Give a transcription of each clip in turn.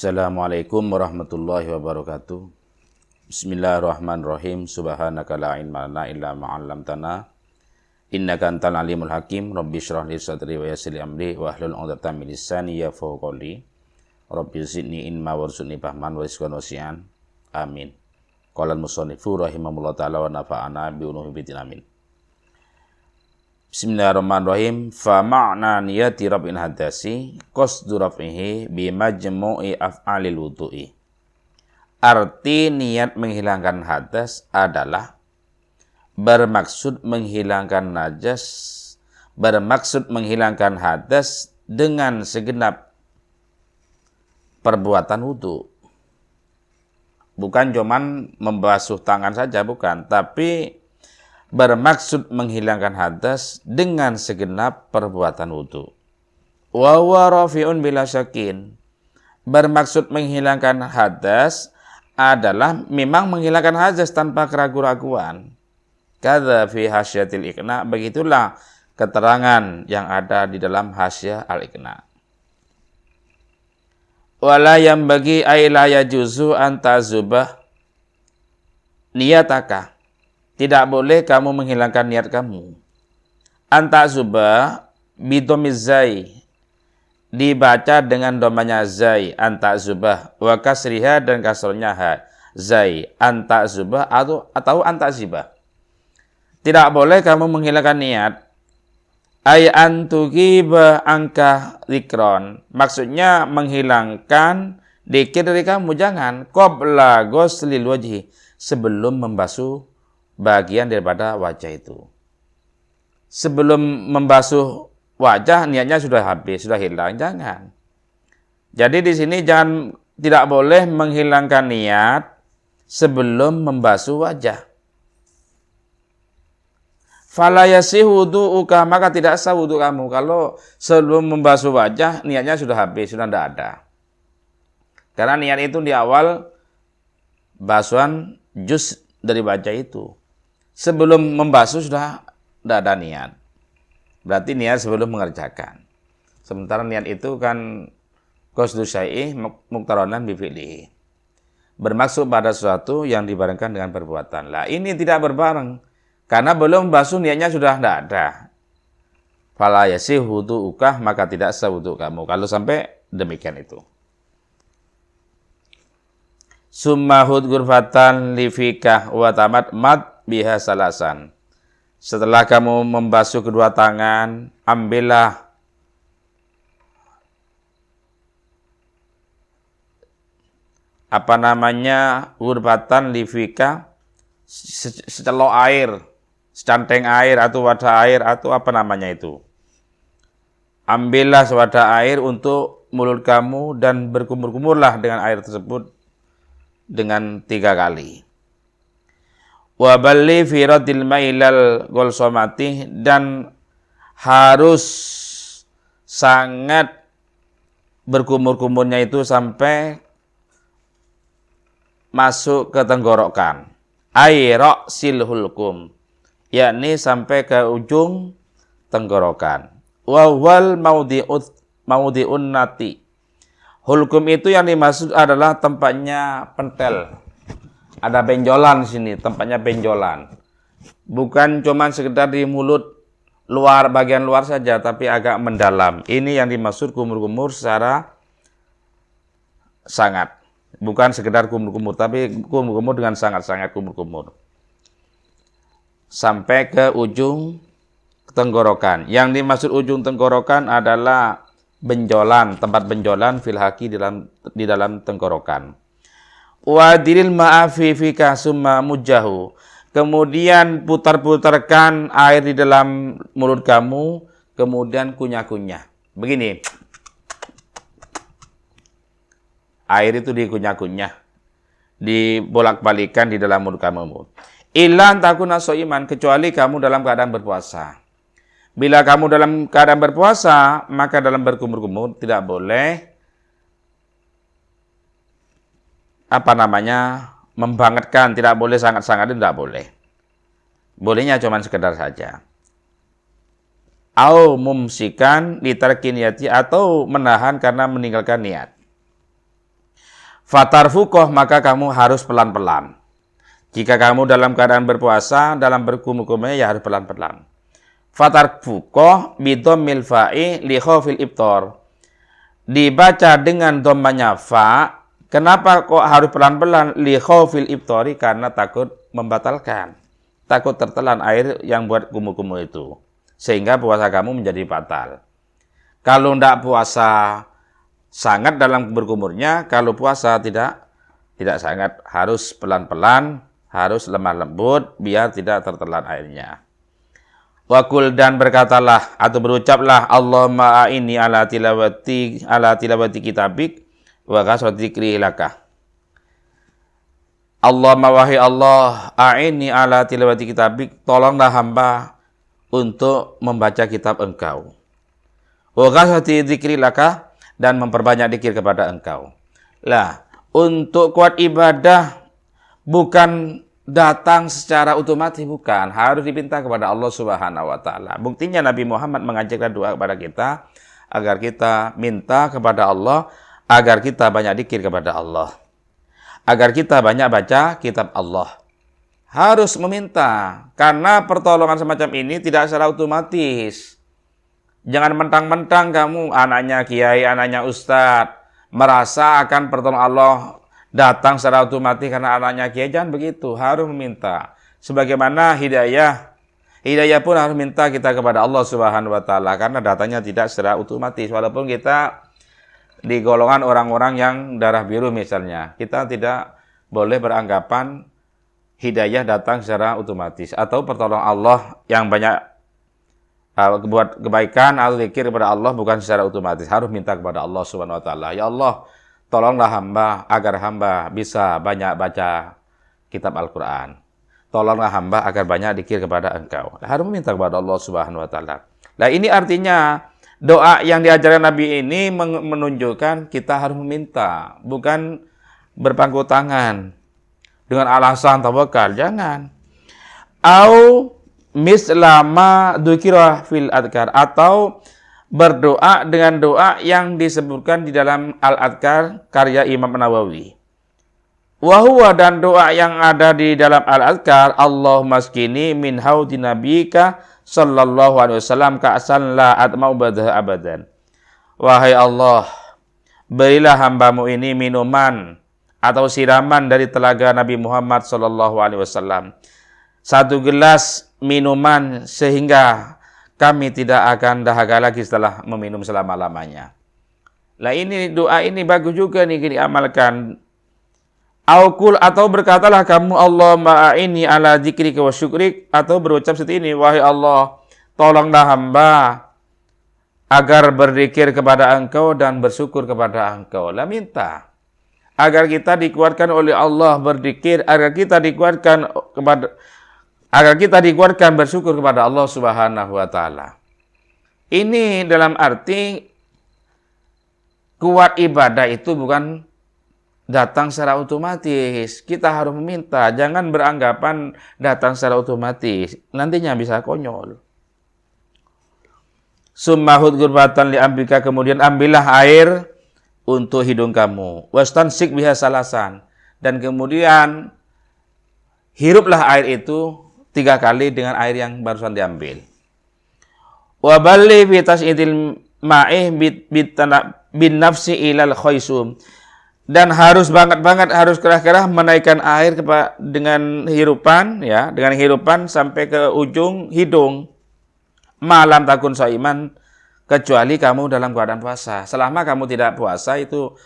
Assalamualaikum warahmatullahi wabarakatuh. Bismillahirrahmanirrahim. Subhanaka la ilma lana illa ma 'allamtana. Innaka antal alimul hakim. Rabbi shrah li sadri wa yassir li amri wa hlul 'uqdatam min lisani yafqahu qawli. Rabbi zidni ilma warzuqni fahman wa rizqan wasi'an. Amin. Qala al-musannifu rahimahullah ta'ala wa nafa'ana bi ulumihi bidin amin. Bismillahirrahmanirrahim. Fa ma'na niyati rab'in hadasi qasdu raf'ihi bi majmu'i af'alil wudu'i. Arti niat menghilangkan hadas adalah bermaksud menghilangkan najas, bermaksud menghilangkan hadas dengan segenap perbuatan wudu. Bukan cuman membasuh tangan saja, bukan, tapi bermaksud menghilangkan hadas dengan segenap perbuatan wudu. Wa huwa rafi'un bila syakin. Bermaksud menghilangkan hadas adalah memang menghilangkan hadas tanpa keraguan-raguan. Kadza fi hasyiatil iqna, begitulah keterangan yang ada di dalam hasyiah al-iqna. Wala yambagi ay la yajuzu an tazubah niyataka. Tidak boleh kamu menghilangkan niat kamu. Anta zubah bidomiz zai, dibaca dengan domanya zai, anta zubah, wa kasriha dan kasronya ha, zai, anta zubah atau anta zibah. Tidak boleh kamu menghilangkan niat. Ay antugiba angka zikron, maksudnya menghilangkan dzikir dari kamu. Jangan qabla ghuslil wajhi, sebelum membasuh bagian daripada wajah itu. Sebelum membasuh wajah, niatnya sudah habis, sudah hilang. Jangan. Jadi di sini tidak boleh menghilangkan niat sebelum membasuh wajah. Fala yasihu wudu'uka, maka tidak sah wudu kamu kalau sebelum membasuh wajah niatnya sudah habis, sudah tidak ada. Karena niat itu di awal basuhan juz dari wajah itu. Sebelum membasuh sudah tidak ada niat. Berarti niat sebelum mengerjakan. Sementara niat itu kan qasdu syai'i muqtaranan bi fi'lihi. Bermaksud pada sesuatu yang dibarengkan dengan perbuatan. Lah ini tidak berbareng. Karena belum membasuh niatnya sudah tidak ada. Fala yasihu wudu'uka, maka tidak sah wudu kamu. Kalau sampai demikian itu. Summa hud ghurfatan li fikah wa tamat mat biha salasan. Setelah kamu membasuh kedua tangan, ambillah ghurfatan li fikah, secelok air, secanteng air atau wadah air atau itu. Ambillah sewadah air untuk mulut kamu dan berkumur-kumurlah dengan air tersebut dengan 3 kali. Wa balli fi radil mailal golsomati, dan harus sangat berkumur-kumurnya itu sampai masuk ke tenggorokan. Ayra silhulkum, yakni sampai ke ujung tenggorokan. Wa wal maudi'un nati. Hulkum itu yang dimaksud adalah tempatnya pentel. Ada benjolan di sini, tempatnya benjolan. Bukan cuma sekedar di mulut luar, bagian luar saja, tapi agak mendalam. Ini yang dimaksud kumur-kumur secara sangat. Bukan sekedar kumur-kumur, tapi kumur-kumur dengan sangat-sangat kumur-kumur. Sampai ke ujung tenggorokan. Yang dimaksud ujung tenggorokan adalah benjolan, tempat benjolan filhaki di dalam tenggorokan. Wadiril ma'afi fika summa mujahu. Kemudian putar-putarkan air di dalam mulut kamu, kemudian kunyah-kunyah. Begini. Air itu dikunyah-kunyah, dibolak-balikan di dalam mulut kamu. Illa takuna shaiman, kecuali kamu dalam keadaan berpuasa. Bila kamu dalam keadaan berpuasa, maka dalam berkumur-kumur tidak boleh membangetkan, tidak boleh sangat-sangat, tidak boleh. Bolehnya cuma sekedar saja. Au mumsikan litarki niyati, atau menahan karena meninggalkan niat. Fatarfuqah, maka kamu harus pelan-pelan. Jika kamu dalam keadaan berpuasa, dalam berkumur-kumurnya ya harus pelan-pelan. Fatarfuqah bidammil fa'i li khaufil iftar. Dibaca dengan dhammanya fa. Kenapa kok harus pelan-pelan? Li khaufil iftari, karena takut membatalkan. Takut tertelan air yang buat kumur-kumur itu. Sehingga puasa kamu menjadi batal. Kalau tidak puasa sangat dalam berkumurnya, kalau puasa tidak sangat, harus pelan-pelan, harus lemah lembut biar tidak tertelan airnya. Wakul, dan berkatalah atau berucaplah, Allahumma a'inni ala tilawati kitabik wa kasrati dzikri laka. Allahumma, wahai Allah, a'inni ala tilawati kitabik, tolonglah hamba untuk membaca kitab Engkau. Wa kasrati dzikri laka, dan memperbanyak zikir kepada Engkau. Lah, untuk kuat ibadah bukan datang secara otomatis, bukan. Harus diminta kepada Allah Subhanahu wa taala. Buktinya Nabi Muhammad mengajarkan doa kepada kita agar kita minta kepada Allah, agar kita banyak zikir kepada Allah. Agar kita banyak baca kitab Allah. Harus meminta, karena pertolongan semacam ini tidak secara otomatis. Jangan mentang-mentang kamu anaknya kiai, anaknya ustadz, merasa akan pertolongan Allah datang secara otomatis karena anaknya kiai. Jangan begitu, harus meminta. Sebagaimana hidayah pun harus minta kita kepada Allah Subhanahu wa taala, karena datangnya tidak secara otomatis. Walaupun kita di golongan orang-orang yang darah biru misalnya, kita tidak boleh beranggapan hidayah datang secara otomatis, atau pertolongan Allah yang banyak buat kebaikan atau zikir kepada Allah bukan secara otomatis. Harus minta kepada Allah Subhanahu wa taala. Ya Allah, tolonglah hamba agar hamba bisa banyak baca kitab Al-Qur'an. Tolonglah hamba agar banyak zikir kepada Engkau. Harus meminta kepada Allah Subhanahu wa taala. Nah, ini artinya doa yang diajarkan Nabi ini menunjukkan kita harus meminta, bukan berpangku tangan dengan alasan tawakal. Jangan. Au mislama dzukira fil adkar, atau berdoa dengan doa yang disebutkan di dalam Al-Adkar karya Imam Nawawi. Wa huwa, dan doa yang ada di dalam Al-Adkar, Allahumma askini min haudi nabiyika sallallahu alaihi wasallam ka'san la atma'u ba'dahu abadan. Wahai Allah, berilah hambamu ini minuman atau siraman dari telaga Nabi Muhammad sallallahu alaihi wasallam. Satu gelas minuman sehingga kami tidak akan dahaga lagi setelah meminum selama-lamanya. Lah, ini doa ini bagus juga nih diamalkan. Aukul, atau berkatalah kamu, Allahumma a'inni ala dzikrika wa syukrik, atau berucap seperti ini, wahai Allah, tolonglah hamba agar berzikir kepada Engkau dan bersyukur kepada Engkau. Lah, minta agar kita dikuatkan oleh Allah berzikir, agar kita dikuatkan bersyukur kepada Allah Subhanahu wa taala. Ini dalam arti kuat ibadah itu bukan datang secara otomatis. Kita harus meminta, jangan beranggapan datang secara otomatis. Nantinya bisa konyol. Summahud gurbatan li ambika, kemudian ambillah air untuk hidung kamu. Wastansik biha salasan, dan kemudian hiruplah air itu 3 kali dengan air yang barusan diambil. Wa balli fi tas'idil ma'ih bin nafsi ilal khaisum, dan harus banget harus kerah-kerah menaikkan air dengan hirupan, ya, dengan hirupan sampai ke ujung hidung. Malam takun shaiman, kecuali kamu dalam keadaan puasa. Selama kamu tidak puasa itu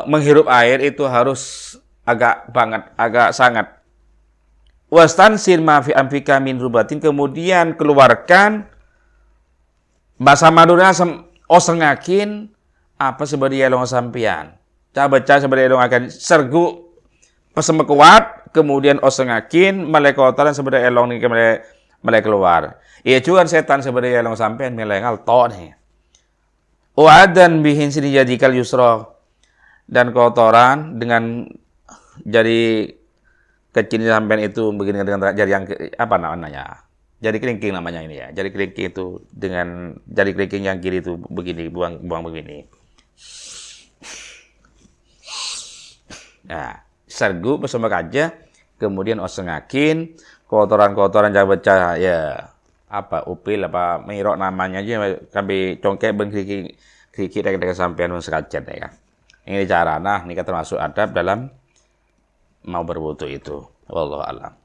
menghirup air itu harus agak sangat. Wastansir ma fi anfika min rubatin, kemudian keluarkan bahasa madurnya osengakin apa sebagai elong sampian. Baca sebagai elong akan sergu pesem kuat, kemudian osengakin melekotaran sebagai elong ni mulai keluar. Ia juga setan sebagai elong sampian melengal to nih. Wa'adan bihin sini jadikal yusra, dan kotoran dengan jari kecil sampean itu begini dengan jari yang apa namanya? Jari kelingking namanya ini ya. Jari kelingking itu dengan jari kelingking yang kiri itu begini, buang begini. Nah, sergu bersama kaja, kemudian osengakin, kotoran-kotoran jangan baca ya apa upil apa mirok namanya aja kami congkek ben kriki dengan sampean sekacat ya kan. Ini cara nah ini termasuk adab dalam mau berwudu itu. Wallahu a'lam.